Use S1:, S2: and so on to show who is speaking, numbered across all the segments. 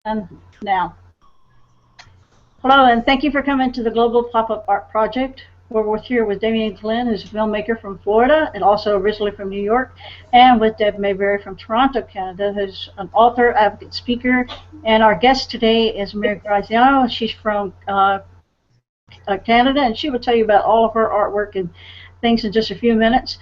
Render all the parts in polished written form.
S1: And now. Hello, and thank you for coming to the Global Pop-Up Art Project. We're here with Damien Glenn, who's a filmmaker from Florida and also originally from New York, and with Deb Mayberry from Toronto, Canada, who's an author, advocate, speaker. And our guest today is Mary Graziano. She's from Canada, and she will tell you about all of her artwork and things in just a few minutes.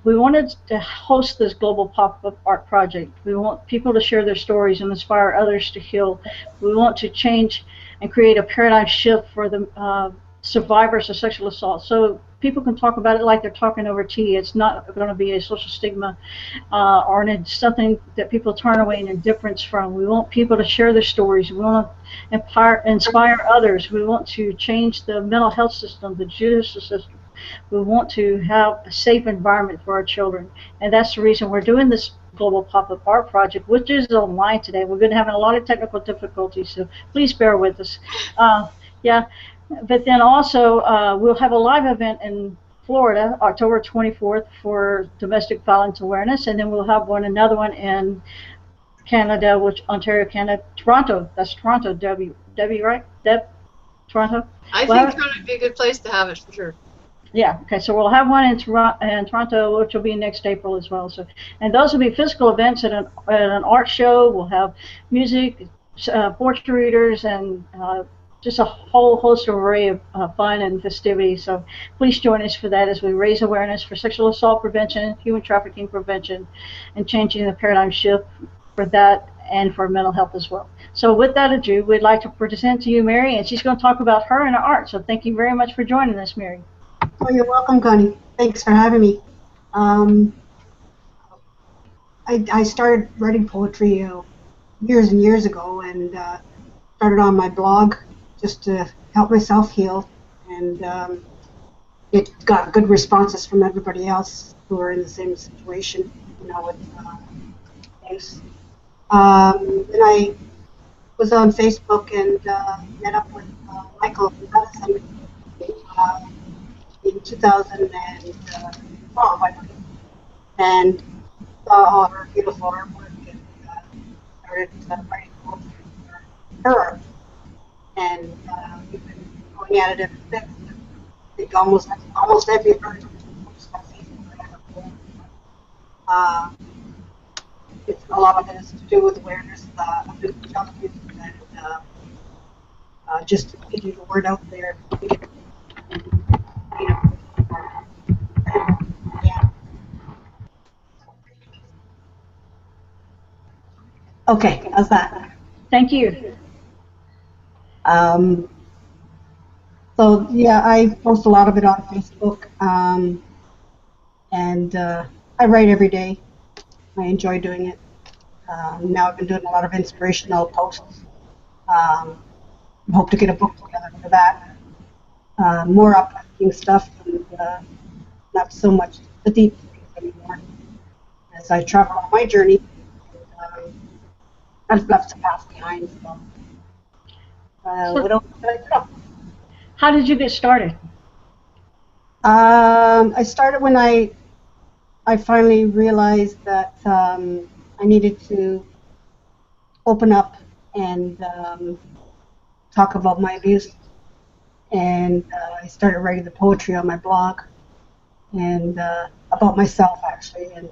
S1: We wanted to host this global pop-up art project. We want people to share their stories and inspire others to heal. We want to change and create a paradigm shift for the survivors of sexual assault, so people can talk about it like they're talking over tea. It's not going to be a social stigma or something that people turn away in indifference from. We want people to share their stories. We want to inspire others. We want to change the mental health system, the judicial system. We want to have a safe environment for our children, and that's the reason we're doing this global pop-up art project, which is online today. We've been having a lot of technical difficulties, so please bear with us. Yeah, but then also we'll have a live event in Florida, October 24th, for domestic violence awareness, and then we'll have another one in Canada, Ontario, Canada, Toronto. That's Toronto, Debbie, right? Deb, Toronto.
S2: I think Toronto would be a good place to have it for sure.
S1: Yeah, okay, so we'll have one in Toronto, which will be next April as well. So, and those will be physical events at an art show. We'll have music, poetry readers, and just a whole host of array of fun and festivities. So please join us for that as we raise awareness for sexual assault prevention, human trafficking prevention, and changing the paradigm shift for that and for mental health as well. So with that ado, we'd like to present to you Mary, and she's going to talk about her and her art. So thank you very much for joining us, Mary.
S3: Oh, you're welcome, Connie. Thanks for having me. I started writing poetry years and years ago, and started on my blog just to help myself heal, and it got good responses from everybody else who are in the same situation, with things. And I was on Facebook and met up with Michael from Madison in 2012, I believe, and saw all her beautiful artwork and started writing poetry for her. And we've been going at it ever since. I think almost every version post on Facebook I ever put. It's a lot of it is to do with awareness of the child abuse and just getting the word out there. Yeah. Okay, how's that?
S1: Thank you.
S3: So yeah, I post a lot of it on Facebook, and I write every day. I enjoy doing it. Now I've been doing a lot of inspirational posts. Hope to get a book together for that. More uplifting stuff and not so much the deep things anymore. As I travel on my journey, I've left a path behind. So, what else can I do?
S1: How did you get started?
S3: I started when I finally realized that I needed to open up and talk about my abuse, and I started writing the poetry on my blog and about myself actually, and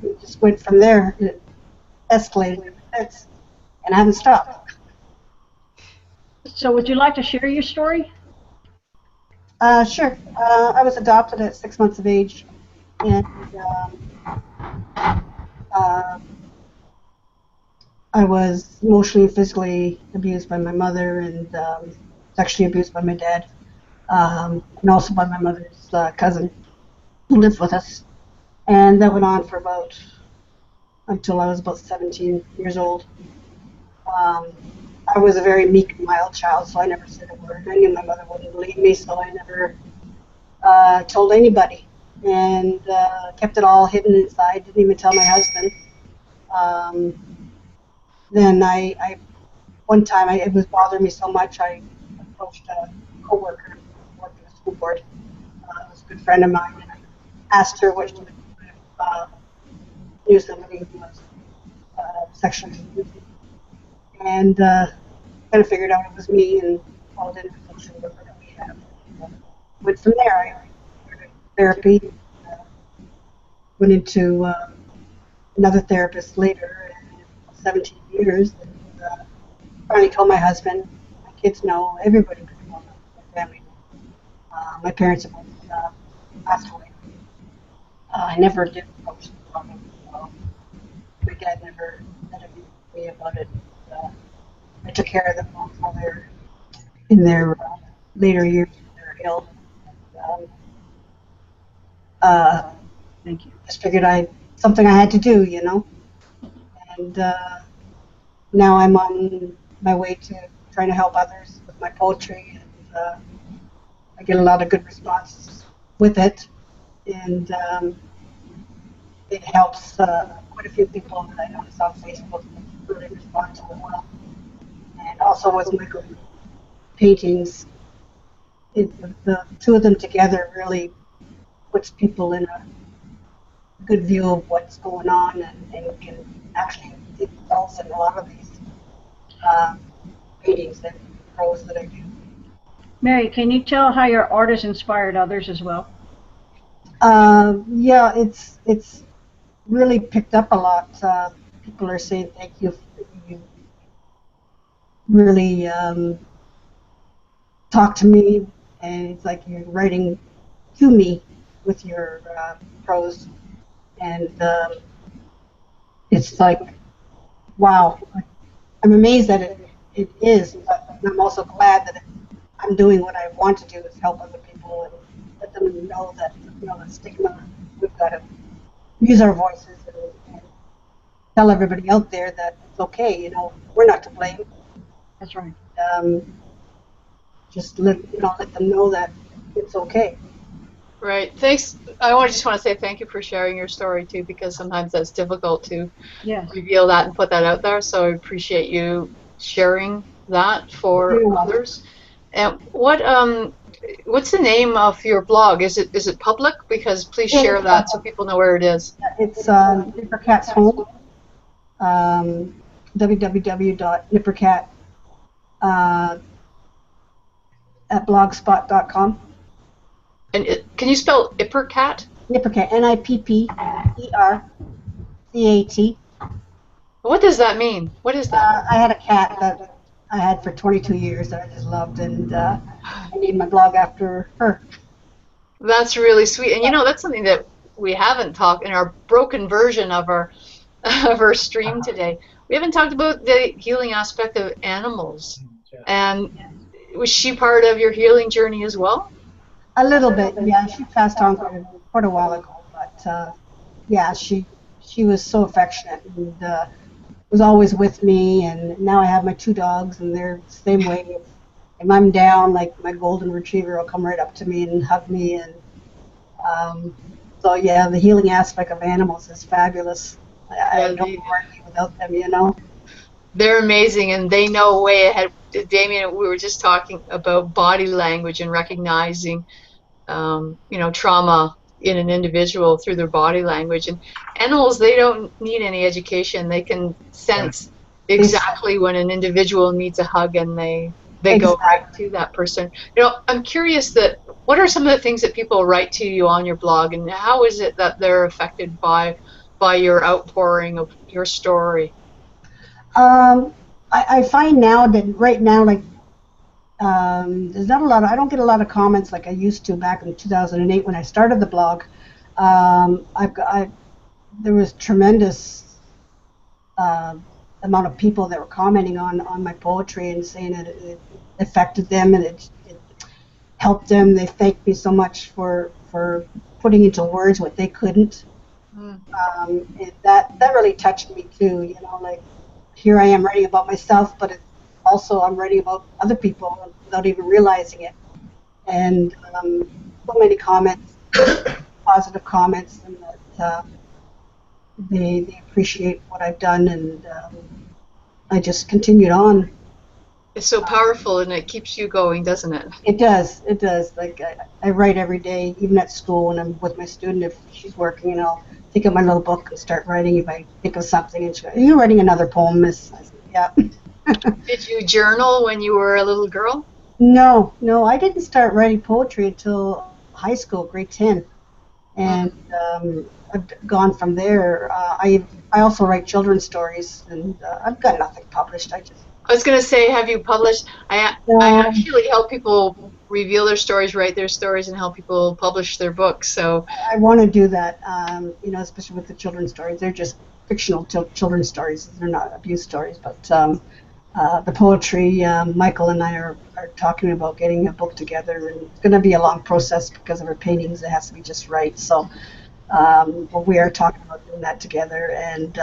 S3: it just went from there. It escalated since, and I haven't stopped.
S1: So would you like to share your story?
S3: Sure. I was adopted at 6 months of age, and I was emotionally and physically abused by my mother, and sexually abused by my dad, and also by my mother's cousin who lived with us. And that went on for until I was about 17 years old. I was a very meek, mild child, so I never said a word. I knew my mother wouldn't believe me, so I never told anybody, and kept it all hidden inside. Didn't even tell my husband. Then one time it was bothering me so much, I approached a coworker who worked at the school board. It was a good friend of mine, and I asked her what she would do if knew somebody who was sexually abused. and kind of figured out it was me and called in a social worker that we have. Went from there. I started therapy, went into another therapist later, 17 years. And, finally told my husband, my kids know, everybody could know, my family. My parents have both passed away. I never did approach the problem. My dad never said me about it. I took care of them while they're in their later years when they're ill. Um,
S1: Thank you.
S3: just figured something I had to do, you know. And now I'm on my way to trying to help others with my poetry, and I get a lot of good responses with it, and it helps quite a few people that I notice on Facebook really respond to it well. And also with my paintings, the two of them together really puts people in a good view of what's going on, and can actually see themselves in a lot of these paintings and prose that I do.
S1: Mary, can you tell how your art has inspired others as well?
S3: Yeah, it's really picked up a lot. People are saying thank you. You really talk to me, and it's like you're writing to me with your prose, and it's like, wow. I'm amazed that it is, but I'm also glad that I'm doing what I want to do, is help other people and let them know that, you know, the stigma, we've got to use our voices and tell everybody out there that it's okay, you know, we're not to blame.
S1: That's right.
S3: Um, just let them know that it's okay.
S2: Right. Thanks. Just want to say thank you for sharing your story too, because sometimes that's difficult to
S1: Yes.
S2: reveal that and put that out there. So I appreciate you sharing that for others. And what's the name of your blog? Is it public? Because please share that so people know where it is.
S3: It's Nippercat's Home. www.nippercat at blogspot.com.
S2: And can you spell Ippercat?
S3: Nippercat, Nippercat.
S2: What does that mean? What is that?
S3: I had a cat that I had for 22 years that I just loved, and I named my blog after her.
S2: That's really sweet. And you know, that's something that we haven't talked in our broken version of our stream today. We haven't talked about the healing aspect of animals. And was she part of your healing journey as well?
S3: A little bit, yeah. She passed on quite a while ago, but yeah, she was so affectionate and was always with me. And now I have my two dogs, and they're the same way. If I'm down, like my golden retriever will come right up to me and hug me. And so yeah, the healing aspect of animals is fabulous. I don't want to be without them, you know.
S2: They're amazing, and they know way ahead. Damien, we were just talking about body language and recognizing, trauma in an individual through their body language. And animals, they don't need any education. They can sense exactly when an individual needs a hug, and they go right to that person. You know, I'm curious what are some of the things that people write to you on your blog, and how is it that they're affected by your outpouring of your story?
S3: I find now that right now, like, there's not a lot I don't get a lot of comments like I used to back in 2008 when I started the blog. There was tremendous amount of people that were commenting on my poetry and saying that it affected them and it helped them. They thanked me so much for putting into words what they couldn't. That really touched me too. You know, like, here I am writing about myself, but also I'm writing about other people without even realizing it. And so many comments, positive comments, and that they appreciate what I've done, and I just continued on.
S2: It's so powerful, and it keeps you going, doesn't it?
S3: It does. It does. Like, I write every day, even at school when I'm with my student. If she's working, and I'll pick up my little book and start writing. If I think of something, and she goes, "Are you writing another poem, Miss?" I said, Yeah.
S2: Did you journal when you were a little girl?
S3: No, I didn't start writing poetry until high school, grade 10, and I've gone from there. I also write children's stories, and I've got nothing published.
S2: I was going to say, have you published? I
S3: Um,
S2: actually help people reveal their stories, write their stories, and help people publish their books. So,
S3: I want to do that, especially with the children's stories. They're just fictional children's stories. They're not abuse stories, but the poetry, Michael and I are talking about getting a book together, and it's going to be a long process because of our paintings. It has to be just right. So, but we are talking about doing that together, and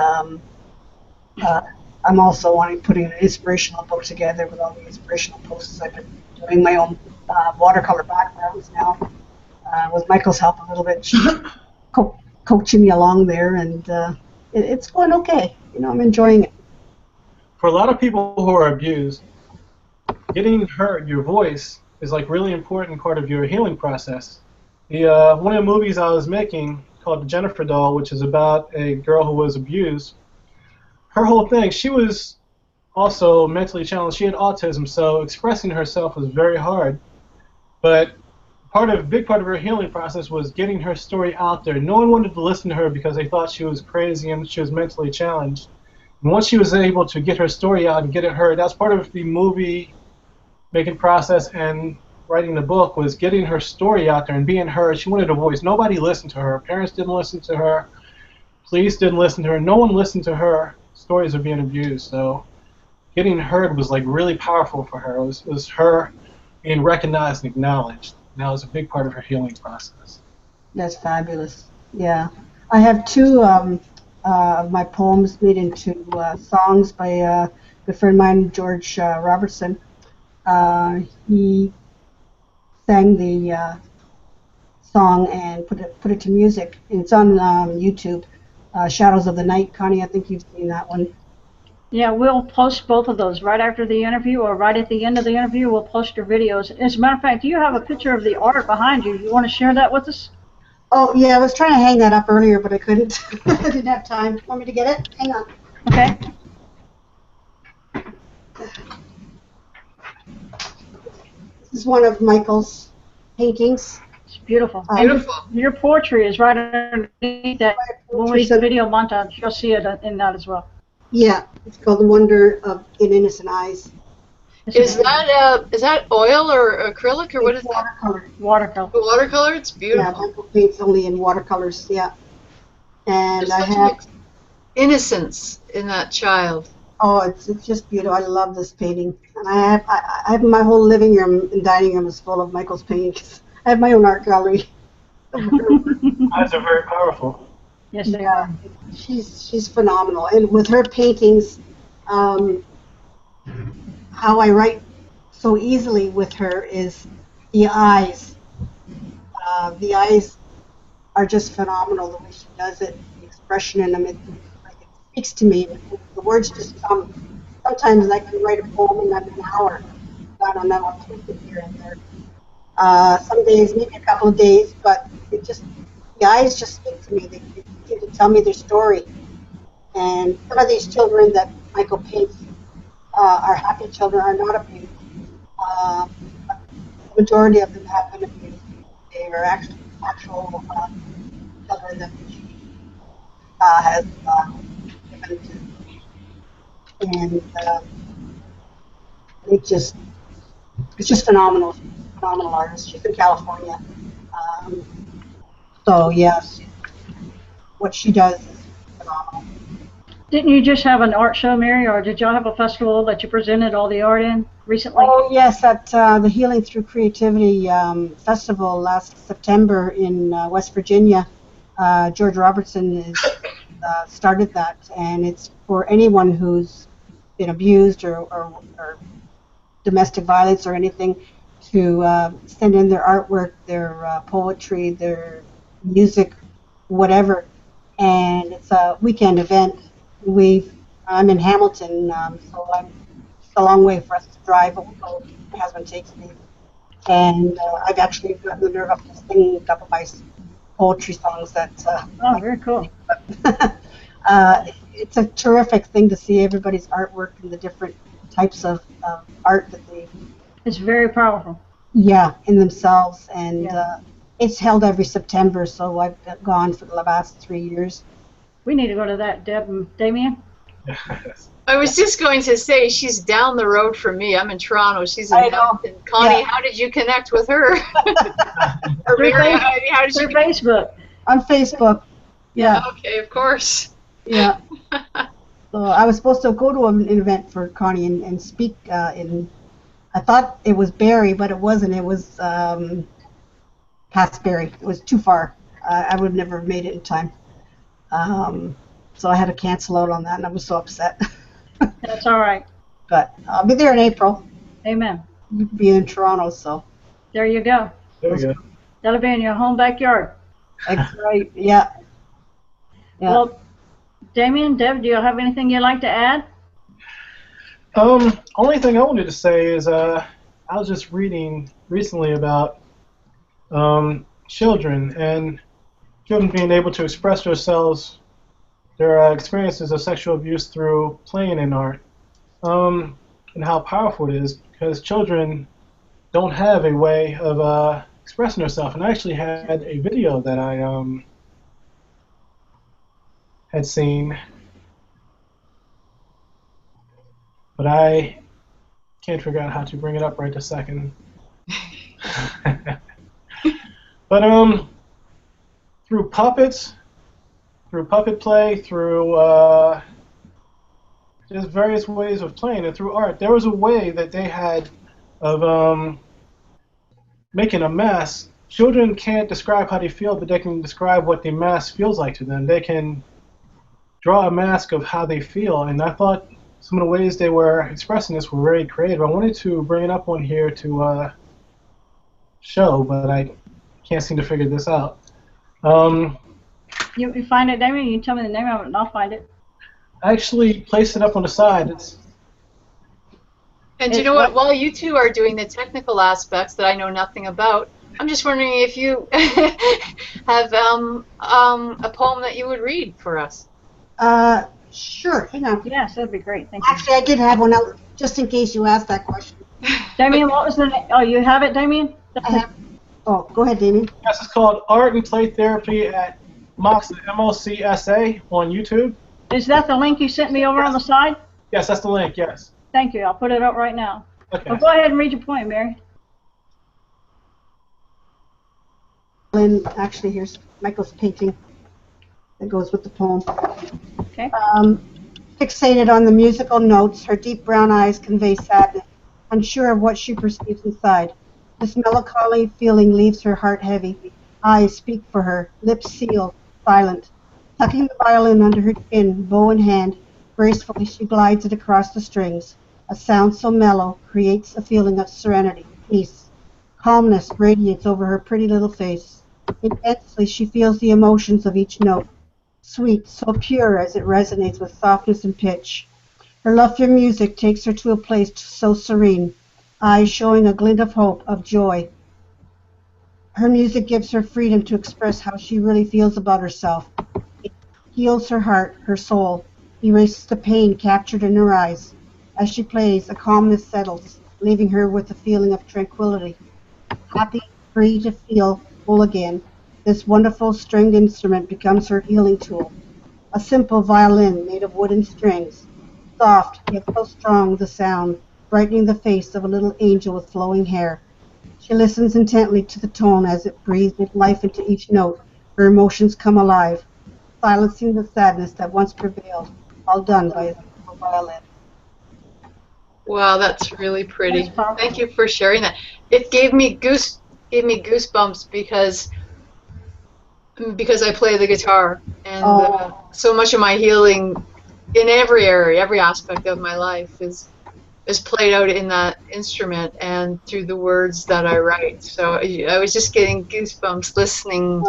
S3: I'm also wanting putting an inspirational book together with all the inspirational posts. I've been doing my own watercolor backgrounds now, with Michael's help a little bit. She's coaching me along there, and it's going okay. I'm enjoying it.
S4: For a lot of people who are abused, getting heard, your voice, is like really important part of your healing process. One of the movies I was making called The Jennifer Doll, which is about a girl who was abused, her whole thing, she was also mentally challenged. She had autism, so expressing herself was very hard. But big part of her healing process was getting her story out there. No one wanted to listen to her because they thought she was crazy and she was mentally challenged. And once she was able to get her story out and get it heard, that's part of the movie making process and writing the book, was getting her story out there and being heard. She wanted a voice. Nobody listened to her. Parents didn't listen to her. Police didn't listen to her. No one listened to her stories of being abused. So getting heard was like really powerful for her. It was her being recognized and acknowledged. And that was a big part of her healing process.
S3: That's fabulous. Yeah, I have two of my poems made into songs by a good friend of mine, George Robertson. He sang the song and put it to music. And it's on YouTube. Shadows of the Night, Connie. I think you've seen that one.
S1: Yeah, we'll post both of those right after the interview or right at the end of the interview. We'll post your videos. As a matter of fact, do you have a picture of the art behind you? You want to share that with us?
S3: Oh yeah, I was trying to hang that up earlier, but I couldn't. I didn't have time. Want me to get it? Hang on.
S1: Okay.
S3: This is one of Michael's paintings.
S1: It's beautiful.
S2: Beautiful.
S1: And your poetry is right underneath that. When we see the video montage, you'll see it in that as well.
S3: Yeah, it's called The Wonder of in Innocent Eyes.
S2: Is that oil or acrylic or what is that?
S3: Watercolor.
S1: Watercolor.
S2: Watercolor? It's
S3: Yeah,
S2: beautiful.
S3: Michael paints only in watercolors. Yeah, and
S2: There's
S3: I
S2: such an
S3: have.
S2: innocence in that child.
S3: Oh, it's just beautiful. I love this painting, and I have my whole living room and dining room is full of Michael's paintings. I have my own art gallery.
S4: Eyes are very powerful.
S1: Yes, they are.
S3: She's phenomenal, and with her paintings, how I write so easily with her is the eyes. The eyes are just phenomenal. The way she does it, the expression in them, it speaks to me. The words just come. Sometimes I can write a poem in an hour. I don't know, I'll tweak it here and there. Some days, maybe a couple of days, but the eyes just speak to me. They seem to tell me their story. And some of these children that Michael paints are happy children, are not abused. The majority of them have been abused. They are actual children that she has given to. And it's just phenomenal. Phenomenal artist. She's in California. So yes, what she does is phenomenal.
S1: Didn't you just have an art show, Mary, or did y'all have a festival that you presented all the art in recently?
S3: Oh yes, at the Healing Through Creativity Festival last September in West Virginia. George Robertson started that, and it's for anyone who's been abused or domestic violence or anything, to send in their artwork, their poetry, their music, whatever. And it's a weekend event. I'm in Hamilton, so it's a long way for us to drive, but my husband takes me. And I've actually gotten the nerve up to sing a couple of my poetry songs that
S1: Oh, very cool.
S3: it's a terrific thing to see everybody's artwork and the different types of art that they,
S1: It's very powerful.
S3: yeah, in themselves. And
S1: Yeah.
S3: it's held every September, so I've gone for the last 3 years.
S1: We need to go to that, Deb and Damien.
S4: Yes.
S2: I was just going to say, she's down the road from me. I'm in Toronto. She's in
S3: I know.
S2: Hamilton. Connie,
S3: Yeah.
S2: how did you connect with her? Or
S1: Through
S2: Mary,
S1: Face-
S2: how did you
S1: Through Facebook.
S3: On Facebook. Yeah,
S2: Okay, of course.
S3: yeah. So I was supposed to go to an event for Connie and speak in. I thought it was Barrie, but it wasn't. It was past Barrie. It was too far. I would have never made it in time. So I had to cancel out on that, and I was so upset.
S1: That's all right.
S3: But I'll be there in April.
S1: Amen.
S3: You'll be in Toronto, so
S1: There you go.
S4: There we go.
S1: That'll be in your home backyard.
S3: that's right. Yeah. Yeah.
S1: Well, Damien, Deb, do you have anything you'd like to add?
S4: Only thing I wanted to say is I was just reading recently about children and children being able to express themselves, their experiences of sexual abuse through playing in art, and how powerful it is because children don't have a way of expressing themselves. And I actually had a video that I had seen, but I can't figure out how to bring it up right this second. But through puppets, through puppet play, through just various ways of playing, and through art, there was a way that they had of making a mask. Children can't describe how they feel, but they can describe what the mask feels like to them. They can draw a mask of how they feel, and I thought some of the ways they were expressing this were very creative. I wanted to bring it up on here to show, but I can't seem to figure this out.
S1: You find it, Damien? You can tell me the name of it, and I'll find it.
S4: I actually placed it up on the side.
S2: And you know what? While you two are doing the technical aspects that I know nothing about, I'm just wondering if you have a poem that you would read for us.
S3: Sure. Hang on.
S1: Yes, that'd be great. Thank you.
S3: Actually, I did have one out just in case you asked that question.
S1: Damien, what was the name? Oh, you have it, Damien?
S3: I have. Oh, go ahead, Damien.
S4: Yes, it's called Art and Play Therapy at Moxsa, M-O-C-S-A, on YouTube.
S1: Is that the link you sent me over on the side?
S4: Yes, that's the link, yes.
S1: Thank you. I'll put it up right now.
S4: Okay.
S1: Well, go ahead and read your point, Mary.
S3: And actually, here's Michael's painting that goes with the poem.
S1: Okay.
S3: Fixated on the musical notes, her deep brown eyes convey sadness, unsure of what she perceives inside. This melancholy feeling leaves her heart heavy. Eyes speak for her, lips sealed, silent. Tucking the violin under her chin, bow in hand, gracefully she glides it across the strings. A sound so mellow creates a feeling of serenity, peace. Calmness radiates over her pretty little face. Intensely she feels the emotions of each note, sweet, so pure as it resonates with softness and pitch. Her love for music takes her to a place so serene, eyes showing a glint of hope, of joy. Her music gives her freedom to express how she really feels about herself. It heals her heart, her soul, erases the pain captured in her eyes. As she plays, a calmness settles, leaving her with a feeling of tranquility. Happy, free to feel whole again, this wonderful stringed instrument becomes her healing tool. A simple violin made of wooden strings, soft yet so strong the sound, brightening the face of a little angel with flowing hair. She listens intently to the tone as it breathes life into each note. Her emotions come alive, silencing the sadness that once prevailed, all done by a simple violin.
S2: Wow, that's really pretty.
S1: That's powerful.
S2: Thank you for sharing that. It gave me goosebumps because I play the guitar, and so much of my healing in every area, every aspect of my life is played out in that instrument and through the words that I write. So I was just getting goosebumps listening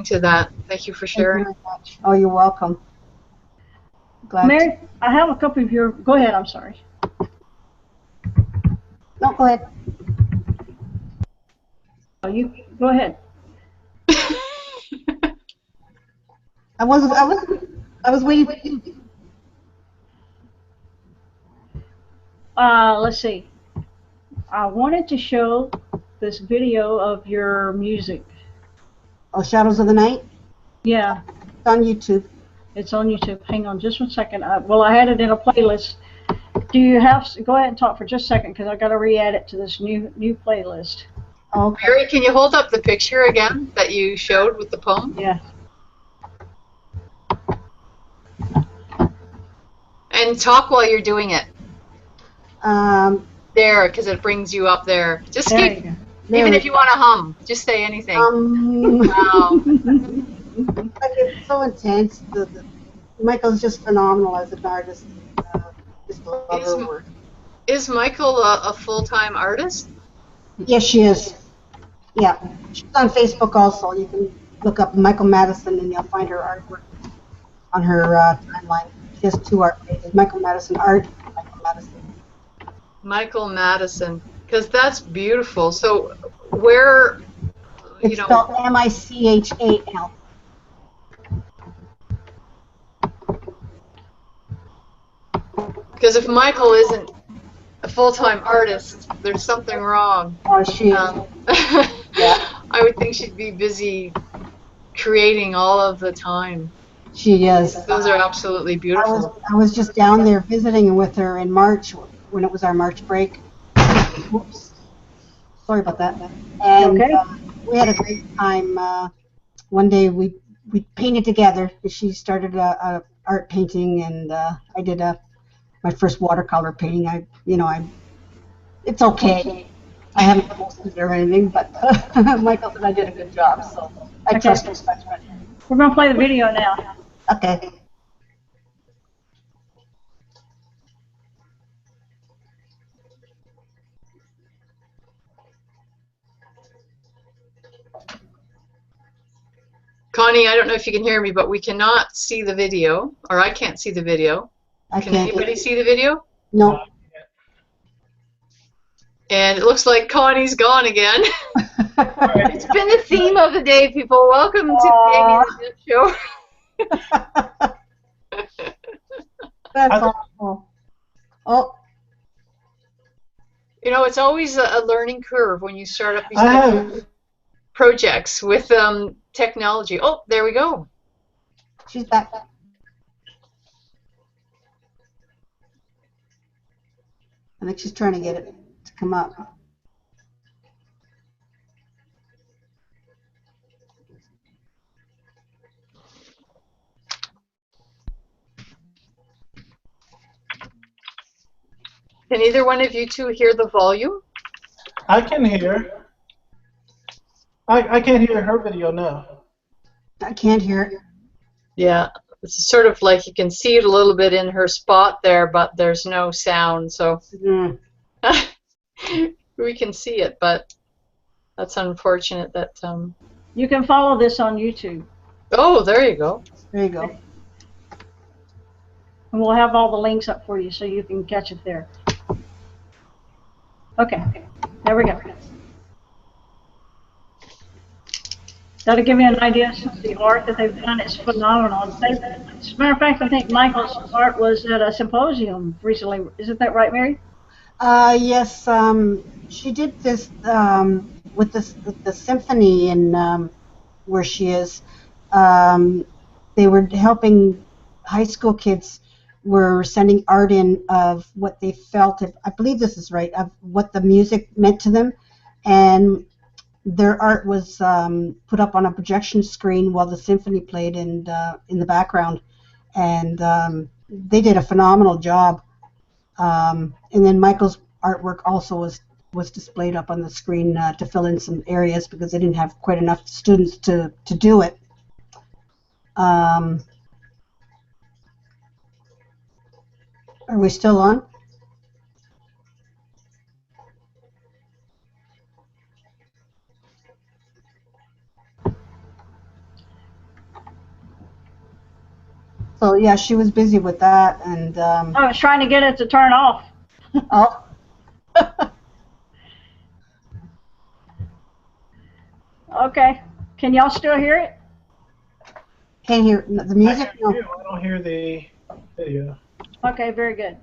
S2: to that. Thank you for sharing.
S3: Thank you very much. Oh, you're welcome. Glad
S1: Mary, I have a couple of your. Go ahead. I'm sorry.
S3: No, go ahead.
S1: Oh, you go ahead.
S3: I wasn't I was waiting for you.
S1: Let's see. I wanted to show this video of your music.
S3: Oh, Shadows of the Night?
S1: Yeah,
S3: It's on YouTube.
S1: it's on YouTube. Hang on just one second. Well, I had it in a playlist. Do you have? Go ahead and talk for just a second because I got to re-add it to this new playlist.
S3: Okay.
S2: Mary, can you hold up the picture again that you showed with the poem?
S1: Yeah.
S2: And talk while you're doing it. There, because it brings you up there. Just
S1: There
S2: keep,
S1: you go.
S2: even if you want to hum, just say anything. Wow.
S3: Like, it's so intense. Michael's just phenomenal as an artist. Just love her work.
S2: Is Michael a full-time artist?
S3: Yes, she is. Yeah, she's on Facebook also. You can look up Michael Madison and you'll find her artwork on her timeline. She has 2 art pages: Michael Madison Art, and Michael Madison.
S2: Michael Madison, because that's beautiful. So where,
S3: It's spelled Michal.
S2: because if Michael isn't a full-time artist, there's something wrong.
S3: Oh, she is. Yeah.
S2: I would think she'd be busy creating all of the time.
S3: She is.
S2: Those are absolutely beautiful.
S3: I was just down there visiting with her in March when it was our March break. Whoops. Sorry about that. And
S1: Okay.
S3: We had a great time. One day we painted together. She started a art painting, and I did my first watercolor painting. It's okay. I haven't posted it or anything, but Michael said I did a good job, so I trust his judgment.
S1: We're going to play the video now.
S3: Okay.
S2: Connie, I don't know if you can hear me, but we cannot see the video, or I can't see the video. Can anybody see the video?
S3: No.
S2: And it looks like Connie's gone again. It's been the theme of the day, people. Welcome to the Amy the Deaf Show.
S3: That's awful. Oh.
S2: You know, it's always a learning curve when you start up these types of projects with technology. Oh, there we go.
S3: She's back. I think she's trying to get it to come up.
S2: Can either one of you two hear the volume?
S4: I can hear. I can't hear her video now.
S3: I can't hear it.
S2: Yeah, it's sort of like you can see it a little bit in her spot there, but there's no sound, so we can see it, but that's unfortunate that...
S1: You can follow this on YouTube.
S2: Oh, there you go.
S3: There you go.
S1: And we'll have all the links up for you so you can catch it there. Okay, there we go. That'll give you an idea of the art that they've done. It's phenomenal. As a matter of fact, I think Michael's art was at a symposium recently. Isn't that right, Mary?
S3: Yes, she did this with the symphony in where she is. They were helping high school kids. Were sending art in of what they felt. I believe this is right. Of what the music meant to them, and their art was put up on a projection screen while the symphony played and in the background, and they did a phenomenal job. And then Michael's artwork also was displayed up on the screen to fill in some areas because they didn't have quite enough students to do it. Are we still on? So yeah, she was busy with that, and
S1: I was trying to get it to turn off.
S3: oh.
S1: Okay, can y'all still hear it?
S3: can't hear the music.
S4: I hear you. I don't hear the video.
S1: Okay, very good.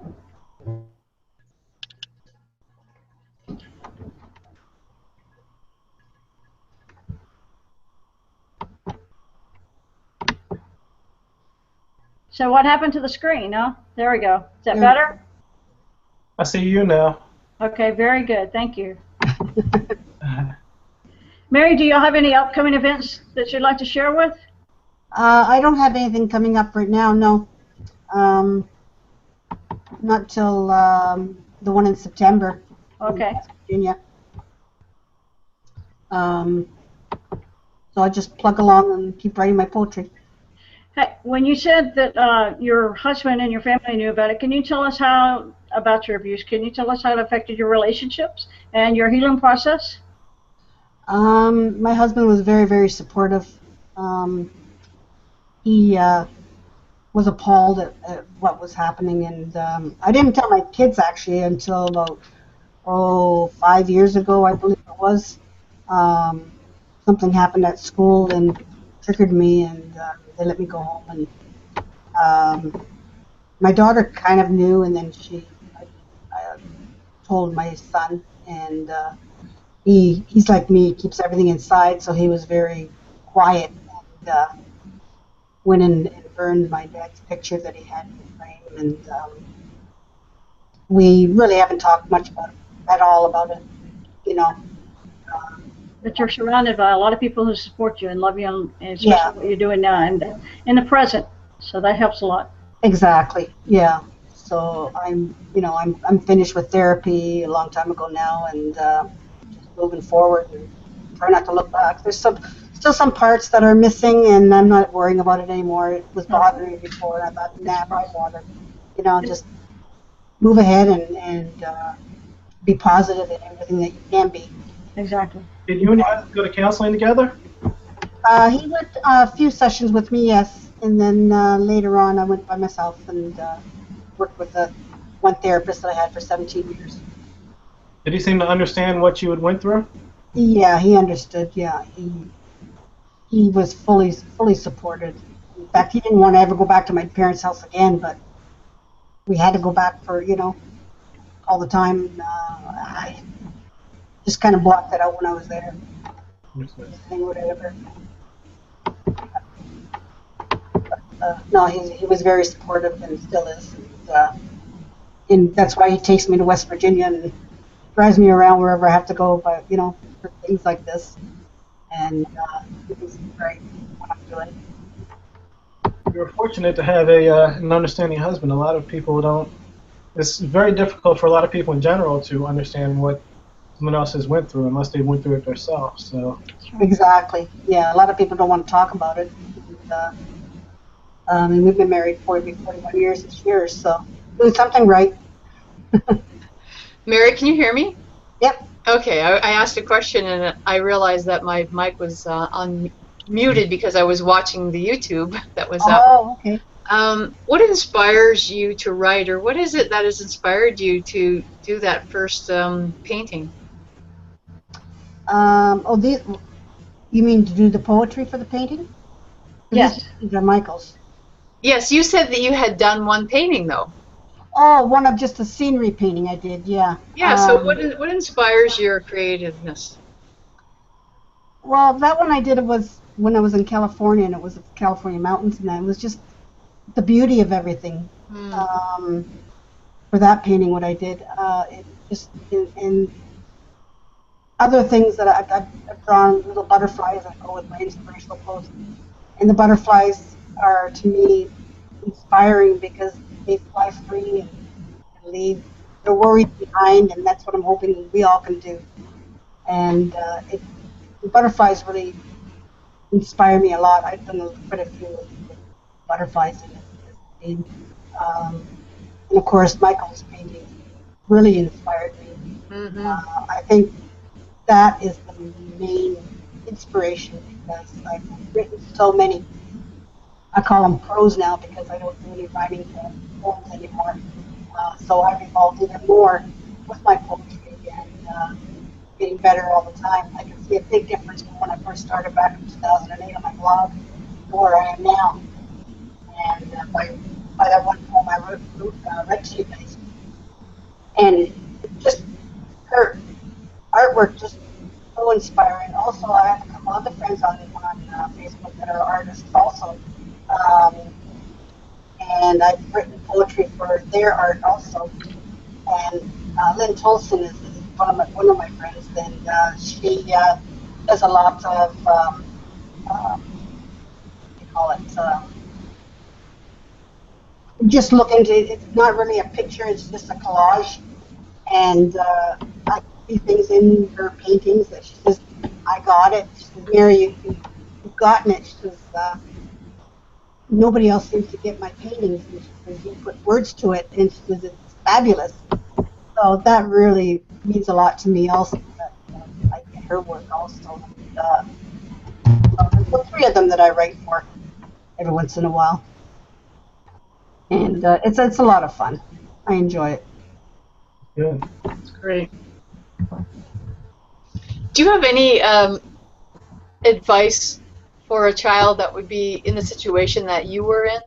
S1: So what happened to the screen, huh? There we go. Is that
S3: Yeah.
S1: better?
S4: I see you now.
S1: Okay, very good. Thank you. Mary, do you have any upcoming events that you'd like to share with?
S3: I don't have anything coming up right now. No. Not till the one in September.
S1: Okay.
S3: In West Virginia. So I just plug along and keep writing my poetry.
S1: Hey, when you said that your husband and your family knew about it, can you tell us how about your abuse? Can you tell us how it affected your relationships and your healing process?
S3: My husband was very, very supportive. He was appalled at what was happening, and I didn't tell my kids actually until about 5 years ago, I believe it was. Something happened at school and triggered me, and they let me go home. And my daughter kind of knew, and then I told my son, and he's like me, he keeps everything inside, so he was very quiet, and went and burned my dad's picture that he had in the frame, and we really haven't talked much at all about it, you know.
S1: But you're surrounded by a lot of people who support you and love you, and especially
S3: Yeah.
S1: what you're doing now and in the present. So that helps a lot.
S3: Exactly, yeah. So I'm finished with therapy a long time ago now, and just moving forward and try not to look back. There's still some parts that are missing, and I'm not worrying about it anymore. It was bothering me before, and I thought, nah, why bother? Just move ahead and be positive in everything that you can be.
S1: Exactly.
S4: Did you and your husband go to counseling together?
S3: He went a few sessions with me, yes, and then later on I went by myself and worked with one therapist that I had for 17 years.
S4: Did he seem to understand what you had went through?
S3: Yeah, he understood. Yeah, he was fully supported. In fact, he didn't want to ever go back to my parents' house again, but we had to go back for all the time. I just kind of blocked that out when I was there. Whatever. No, he was very supportive and still is. And that's why he takes me to West Virginia and drives me around wherever I have to go, but for things like this. And it was great what I'm doing.
S4: You're fortunate to have an understanding husband. A lot of people don't. It's very difficult for a lot of people in general to understand what someone else has went through unless they went through it themselves. So.
S3: Exactly. Yeah, a lot of people don't want to talk about it. And we've been married 41 years this year, so doing something right.
S2: Mary, can you hear me?
S3: Yep.
S2: Okay, I asked a question and I realized that my mic was unmuted because I was watching the YouTube that was up.
S3: Oh, okay.
S2: What inspires you to write, or what is it that has inspired you to do that first painting?
S3: You mean to do the poetry for the painting?
S1: Yes.
S3: These are Michael's.
S2: Yes, you said that you had done one painting, though.
S3: Oh, one of just a scenery painting I did, yeah.
S2: Yeah, so what inspires your creativeness?
S3: Well, that one I did, it was when I was in California, and it was the California mountains, and it was just the beauty of everything. For that painting, what I did, it just in other things that I've drawn little butterflies that go with my inspirational posts, and the butterflies are to me inspiring because they fly free and leave their worries behind, and that's what I'm hoping we all can do. And the butterflies really inspire me a lot. I've done quite a few butterflies in it. And of course, Michael's painting really inspired me. I think that is the main inspiration because I've written so many. I call them prose now because I don't do any writing poems anymore. So I revolve even more with my poetry and getting better all the time. I can see a big difference from when I first started back in 2008 on my blog. to where I am now. And by that one poem I read to you guys. And just her artwork just so inspiring. Also, I have a couple other friends on Facebook that are artists also. Um, and I've written poetry for their art also. And Lynn Tolson is one of my friends, and she does a lot of what do you call it? Just look into it. It's not really a picture; it's just a collage. And I see things in her paintings that she says, "I got it." She says, "Mary, you've gotten it." She says, "Nobody else seems to get my paintings." And she says, "You put words to it," and she says, "It's fabulous." So that really means a lot to me also, that I get her work also. There's three of them that I write for every once in a while. And it's a lot of fun. I enjoy it.
S4: Good.
S2: That's great. Do you have any advice for a child that would be in the situation that you were in?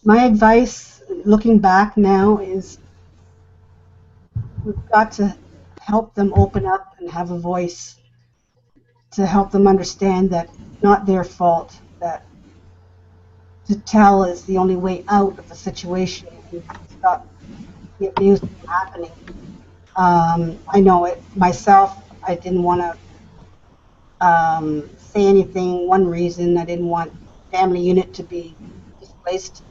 S3: My advice, looking back now, is we've got to help them open up and have a voice, to help them understand that it's not their fault, that to tell is the only way out of the situation and stop the abuse from happening. I know it myself. I didn't want to say anything. One reason I didn't want family unit to be displaced.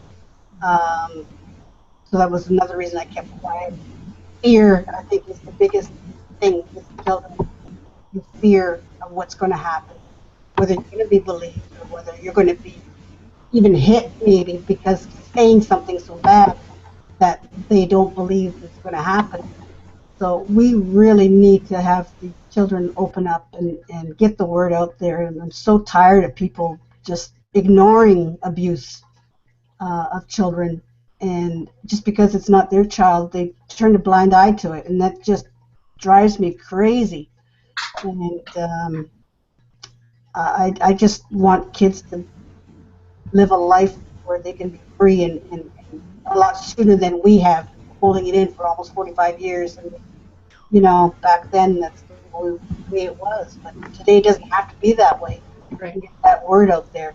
S3: So that was another reason I kept quiet. Fear, I think, is the biggest thing with children. The fear of what's going to happen, whether you're going to be believed or whether you're going to be even hit, maybe because saying something so bad that they don't believe it's going to happen. So we really need to have the children open up and get the word out there. And I'm so tired of people just ignoring abuse of children. And just because it's not their child, they turn a blind eye to it. And that just drives me crazy. And I just want kids to live a life where they can be free and a lot sooner than we have, holding it in for almost 45 years. And, back then that's the way it was. But today it doesn't have to be that way.
S2: Right.
S3: Get that word out there.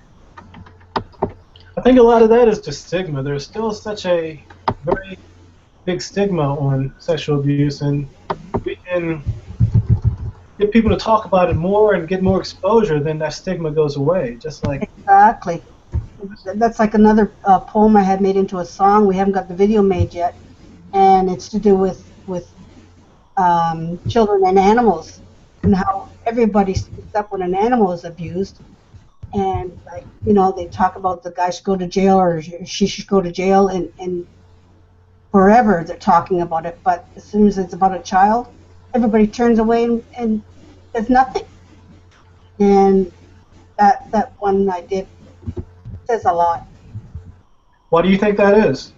S4: I think a lot of that is just stigma. There's still such a very big stigma on sexual abuse, and we can get people to talk about it more and get more exposure, then that stigma goes away. Just like
S3: Exactly. That's like another poem I had made into a song. We haven't got the video made yet, and it's to do with children and animals, and how everybody speaks up when an animal is abused. And they talk about the guy should go to jail or she should go to jail, and forever they're talking about it. But as soon as it's about a child, everybody turns away and does nothing. And that one I did says a lot.
S4: why do you think that is?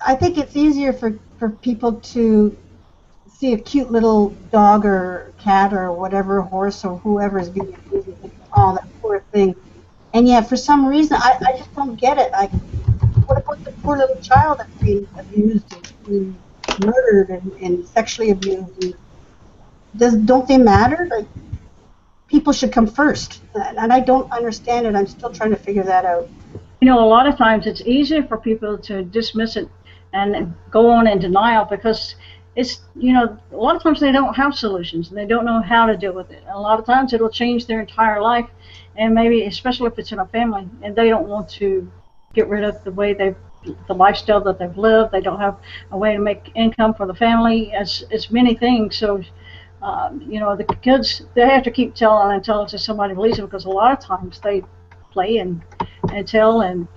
S3: I think it's easier for people to see a cute little dog or cat or whatever, horse or whoever is being abused and think, oh, that poor thing. And yet, for some reason, I just don't get it. What about the poor little child that's being abused and murdered and sexually abused? And don't they matter? Like, people should come first. And I don't understand it. I'm still trying to figure that out.
S1: A lot of times it's easier for people to dismiss it and go on in denial because it's, a lot of times they don't have solutions and they don't know how to deal with it. And a lot of times it'll change their entire life, and maybe especially if it's in a family and they don't want to get rid of the lifestyle that they've lived. They don't have a way to make income for the family. It's many things. So the kids, they have to keep telling until somebody believes them, because a lot of times they play and tell and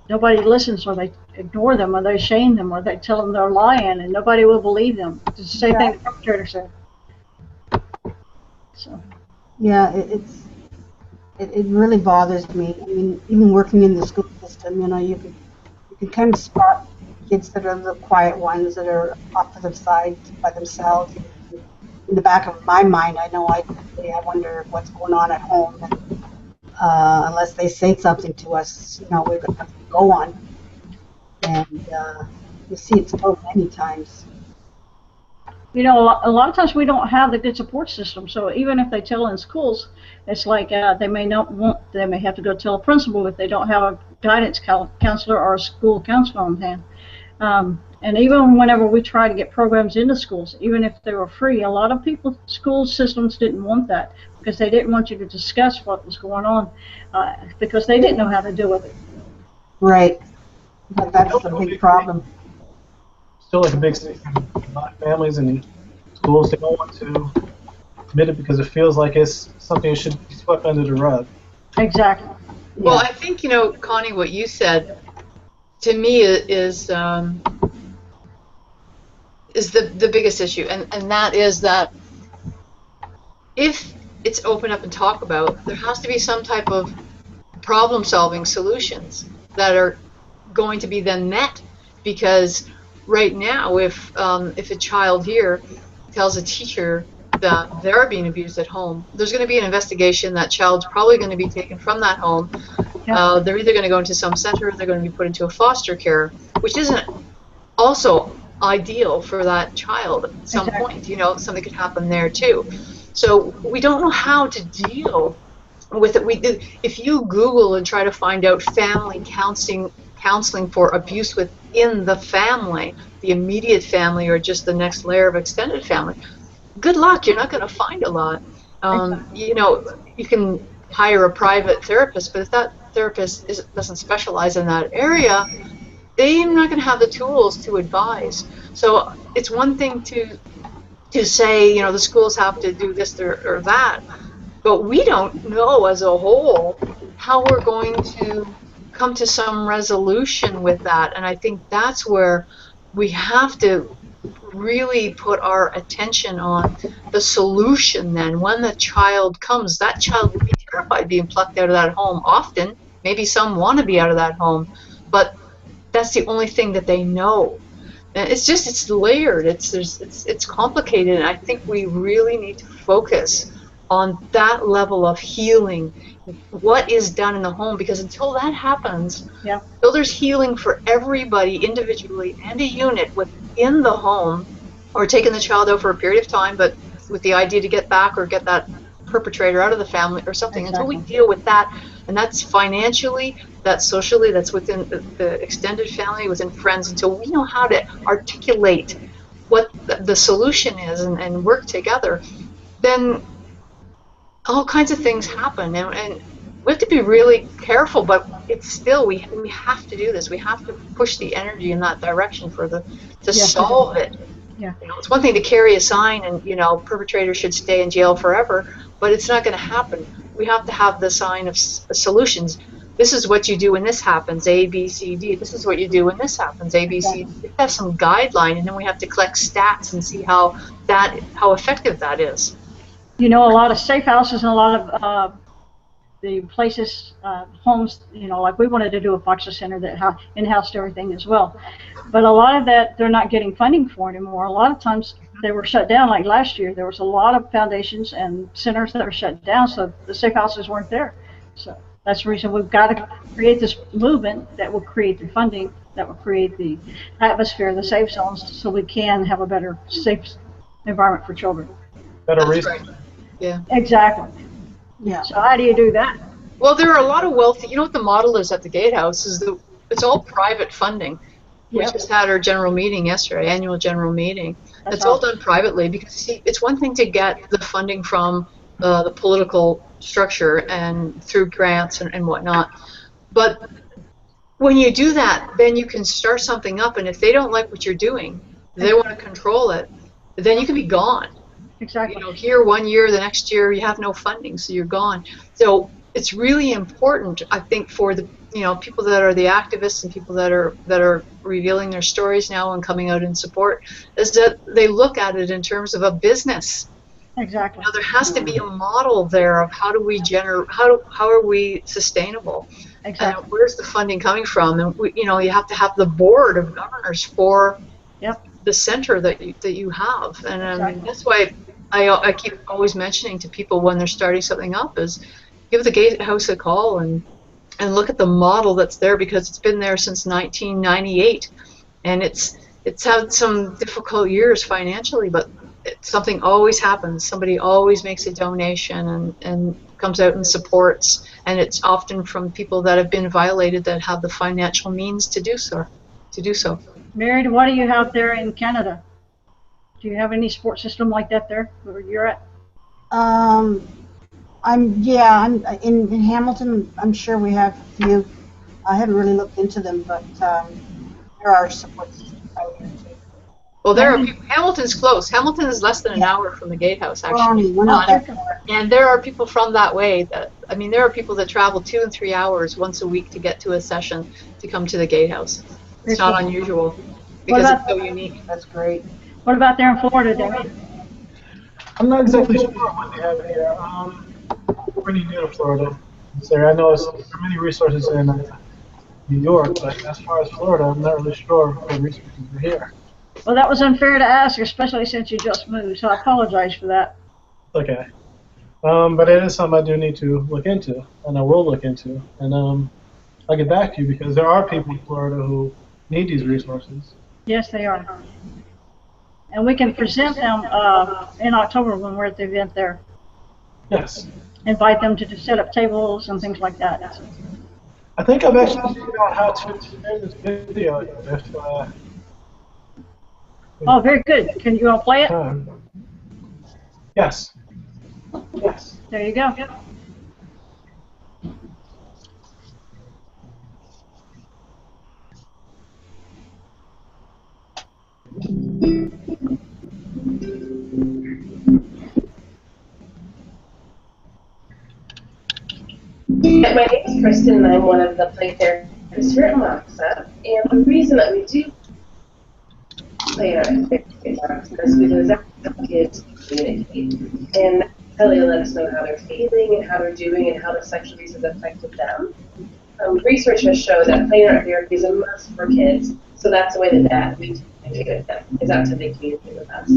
S1: nobody listens, or they ignore them, or they shame them, or they tell them they're lying and nobody will believe them. It's the same thing the perpetrator said. So.
S3: Yeah, it really bothers me. I mean, even working in the school system, you can kind of spot kids that are the quiet ones that are off to the side by themselves. in the back of my mind, I know I wonder what's going on at home. And, unless they say something to us, we're going to have to go on. And you see it so many times.
S1: A lot of times we don't have the good support system. So even if they tell in schools, it's like they may have to go tell a principal if they don't have a guidance counselor or a school counselor on hand. And even whenever we try to get programs into schools, even if they were free, a lot of school systems didn't want that because they didn't want you to discuss what was going on because they didn't know how to deal with it.
S3: Right. That's a big problem.
S4: Still like a big thing. A lot of families and schools, they don't want to admit it because it feels like it's something that should be swept under the rug.
S1: Exactly.
S2: Well, I think, Connie, what you said to me is the biggest issue, and that is that if it's open up and talk about, there has to be some type of problem-solving solutions that are going to be then met, because right now, if a child here tells a teacher that they're being abused at home, there's going to be an investigation. That child's probably going to be taken from that home.
S1: Yeah.
S2: They're either going to go into some center, or they're going to be put into a foster care, which isn't also ideal for that child at some point. Something could happen there too. So we don't know how to deal with it. If you Google and try to find out family counseling for abuse within the family, the immediate family, or just the next layer of extended family, good luck. You're not going to find a lot. You can hire a private therapist, but if that therapist doesn't specialize in that area, they're not going to have the tools to advise. So it's one thing to say, the schools have to do this or that, but we don't know as a whole how we're going to come to some resolution with that. And I think that's where we have to really put our attention on the solution. Then when the child comes, that child will be terrified being plucked out of that home. Often, maybe some want to be out of that home, but that's the only thing that they know. And it's layered, it's complicated, and I think we really need to focus on that level of healing, what is done in the home, because until that happens, until there's healing for everybody individually and a unit within the home, or taking the child out for a period of time, but with the idea to get back or get that perpetrator out of the family or something, until we deal with that, and that's financially, that's socially, that's within the extended family, within friends, until we know how to articulate what the solution is and work together, then all kinds of things happen, and we have to be really careful, but it's still, we have to do this. We have to push the energy in that direction to solve it.
S1: Yeah.
S2: It's one thing to carry a sign and, perpetrator should stay in jail forever, but it's not going to happen. We have to have the sign of solutions. This is what you do when this happens, A, B, C, D. This is what you do when this happens, A, B, C, D. We have some guideline, and then we have to collect stats and see how effective that is.
S1: A lot of safe houses and a lot of the places, homes, like we wanted to do a foster center that in-housed everything as well. But a lot of that, they're not getting funding for anymore. A lot of times they were shut down, like last year. There was a lot of foundations and centers that were shut down, so the safe houses weren't there. So that's the reason we've got to create this movement that will create the funding, that will create the atmosphere, the safe zones, so we can have a better, safe environment for children.
S4: Better reason.
S2: Right. Yeah.
S1: Exactly.
S3: Yeah.
S1: So how do you do that?
S2: Well, there are a lot of wealthy. What the model is at the Gatehouse is it's all private funding. We just had our general meeting yesterday, annual general meeting. It's all done privately because, see, it's one thing to get the funding from the political structure and through grants and whatnot, but when you do that, then you can start something up, and if they don't like what you're doing, they want to control it, then you can be gone.
S1: Exactly.
S2: Here 1 year, the next year you have no funding, so you're gone. So it's really important, I think, for the people that are the activists and people that are revealing their stories now and coming out in support, is that they look at it in terms of a business.
S1: Exactly.
S2: There has to be a model there of how do we how are we sustainable?
S1: Exactly.
S2: And where's the funding coming from? And you have to have the board of governors for the center that you have, and
S1: Exactly.
S2: that's why I keep always mentioning to people when they're starting something up is give the gatehouse a call and look at the model that's there, because it's been there since 1998, and it's had some difficult years financially, but something always happens. Somebody always makes a donation and comes out and supports, and it's often from people that have been violated that have the financial means to do so.
S1: Mary, what do you have there in Canada? Do you have any support system like that there where you're at?
S3: I'm in Hamilton. I'm sure we have a few. I haven't really looked into them, but there are support systems out here too.
S2: Well, there are people. Hamilton's close. Hamilton is less than an hour from the gatehouse, actually.
S3: We're not that far.
S2: And there are people from that way. There are people that travel 2 and 3 hours once a week to get to a session to come to the gatehouse. It's not unusual because it's so unique.
S3: That's great.
S1: What about there in Florida, David?
S4: I'm not exactly sure what they have here. Pretty new to Florida. So I know there are many resources in New York, but as far as Florida, I'm not really sure what resources are here.
S1: Well, that was unfair to ask, especially since you just moved, so I apologize for that.
S4: Okay. But it is something I do need to look into, and I will look into. And I'll get back to you, because there are people in Florida who need these resources.
S1: Yes, they are. And we can present them in October when we're at the event there.
S4: Yes.
S1: Invite them to set up tables and things like that.
S4: I think I've actually figured out how to turn this video if
S1: Oh, very good. Can you all play it?
S4: Yes. Yes.
S1: There you go.
S5: My name is Kristen, and I'm one of the play therapists here at Moxa. And the reason that we do play in our Moxa is because that kids communicate and really let us know how they're feeling and how they're doing and how the sexual abuse has affected them. Research has shown that playing art therapy is a must for kids, so that's the way that we communicate with them, is out to they communicate with us.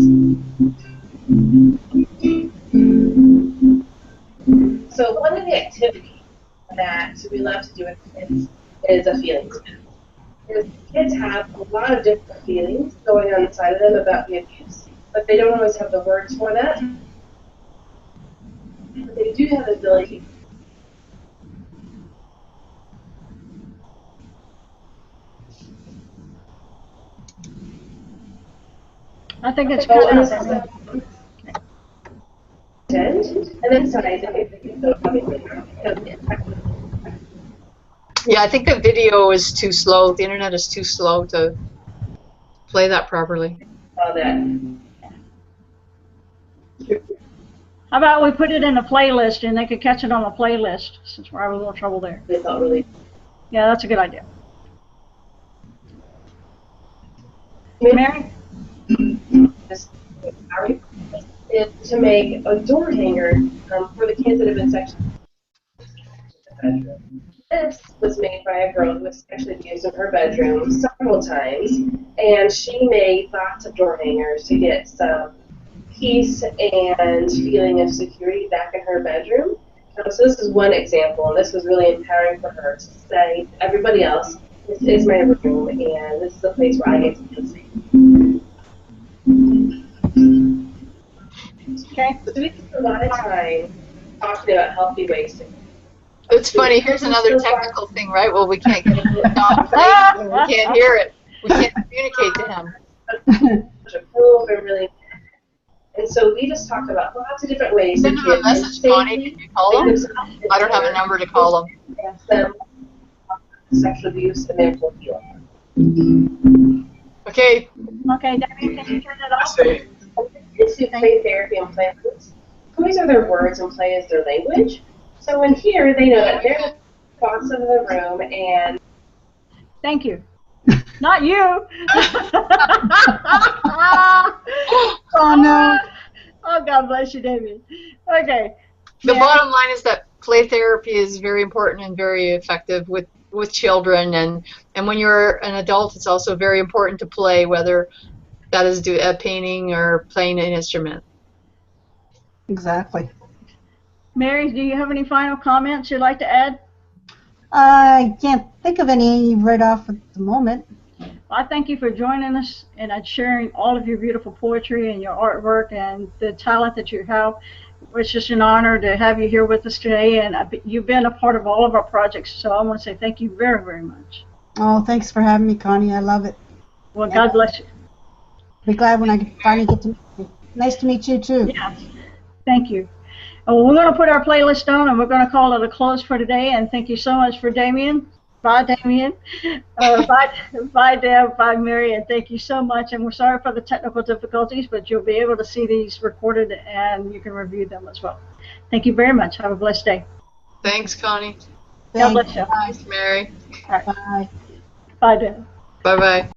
S5: So one of the activities that we love to do with kids is a feelings map. Because kids have a lot of different feelings going on inside of them about the abuse, but they don't always have the words for that. But they do have the ability.
S1: I think it's good.
S5: And then size
S2: Yeah, I think the video is too slow. The internet is too slow to play that properly.
S5: all that.
S1: How about we put it in a playlist and they could catch it on a playlist, since we're having a little trouble there.
S5: They felt really.
S1: Yeah, that's a good idea. Mary?
S5: Is to make a door hanger for the kids that have been sexually abused. This was made by a girl who was sexually abused in her bedroom several times, and she made lots of door hangers to get some peace and feeling of security back in her bedroom. So this is one example, and this was really empowering for her to say to everybody else, this is my room, and this is the place where I get to feel safe.
S1: Okay.
S5: So we spend a lot of time talking about healthy ways to.
S2: It's funny, here's another technical thing, right? Well, we can't get it on play, we can't hear it. We can't communicate to him.
S5: And so we just talk about lots of different ways.
S2: Send him a message, Connie. Can you call him? I don't have a number to call him.
S5: Ask them sexual abuse and therefore heal.
S2: Okay.
S1: Okay, Debbie, can you turn it off?
S5: Kids who play therapy and play roots, toys are their words and play is their language. So in here, they know that they're the boss of the room and.
S1: Thank you. Not you.
S3: Oh no.
S1: Oh, God bless you, David. Okay.
S2: The bottom line is that play therapy is very important and very effective with children, and when you're an adult, it's also very important to play, whether that is painting or playing an instrument.
S3: Exactly.
S1: Mary, do you have any final comments you'd like to add?
S3: I can't think of any right off at the moment.
S1: I thank you for joining us and sharing all of your beautiful poetry and your artwork and the talent that you have. It's just an honor to have you here with us today, and you've been a part of all of our projects, so I want to say thank you very, very much.
S3: Oh, thanks for having me, Connie. I love it.
S1: Well, God bless you.
S3: Be glad when I finally get to meet you. Nice to meet you, too.
S1: Yes, thank you. Well, we're going to put our playlist on, and we're going to call it a close for today, and thank you so much for Damien. Bye, Damien. Bye, Deb. Bye, Mary, and thank you so much. And we're sorry for the technical difficulties, but you'll be able to see these recorded, and you can review them as well. Thank you very much. Have a blessed day.
S2: Thanks, Connie.
S1: God bless you.
S2: Thanks, Mary.
S3: Bye.
S1: Bye, Deb.
S2: Bye-bye.